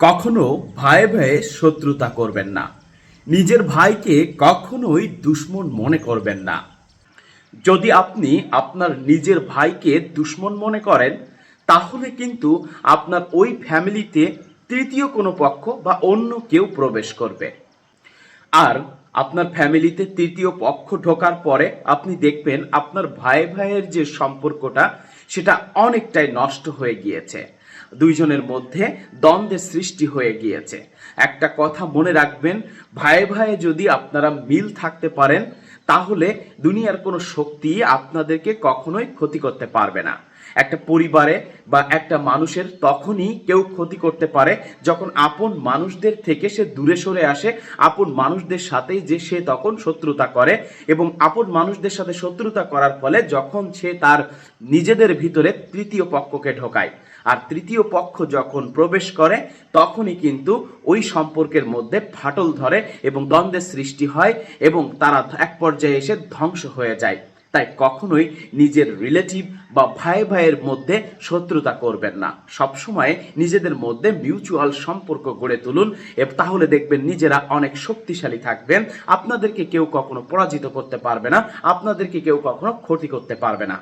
কখনো ভাইয়ে ভাইয়ে শত্রুতা করবেন না। নিজের ভাইকে কখনোই দুশমন মনে করবেন না। যদি আপনি আপনার নিজের ভাইকে দুশমন মনে করেন, তাহলে কিন্তু আপনার ওই ফ্যামিলিতে তৃতীয় কোনো পক্ষ বা অন্য কেউ প্রবেশ করবে। আর আপনার ফ্যামিলিতে তৃতীয় পক্ষ ঢোকার পরে আপনি দেখবেন আপনার ভাই ভাইয়ের যে সম্পর্কটা সেটা অনেকটাই নষ্ট হয়ে গিয়েছে। দুইজনের মধ্যে দ্বন্দ্বের সৃষ্টি হয়ে গিয়েছে। একটা কথা মনে রাখবেন, ভাই ভাই যদি আপনারা মিল থাকতে পারেন, তাহলে দুনিয়ার কোনো শক্তি আপনাদেরকে কখনোই ক্ষতি করতে পারবে না। একটা পরিবারে বা একটা মানুষের তখনই কেউ ক্ষতি করতে পারে যখন আপন মানুষদের থেকে সে দূরে সরে আসে, আপন মানুষদের সাথেই যে সে তখন শত্রুতা করে, এবং আপন মানুষদের সাথে শত্রুতা করার ফলে যখন সে তার নিজেদের ভিতরে তৃতীয় পক্ষকে ঢোকায়, আর তৃতীয় পক্ষ যখন প্রবেশ করে তখনই কিন্তু ওই সম্পর্কের মধ্যে ফাটল ধরে এবং দ্বন্দ্বের সৃষ্টি হয় এবং তারা এক পর্যায়ে এসে ধ্বংস হয়ে যায়। তাই কখনোই নিজের রিলেটিভ বা ভাই ভাইয়ের মধ্যে শত্রুতা করবেন না। সবসময় নিজেদের মধ্যে মিউচুয়াল সম্পর্ক গড়ে তুলুন, তাহলে দেখবেন নিজেরা অনেক শক্তিশালী থাকবেন। আপনাদেরকে কেউ কখনো পরাজিত করতে পারবে না, আপনাদেরকে কেউ কখনো ক্ষতি করতে পারবে না।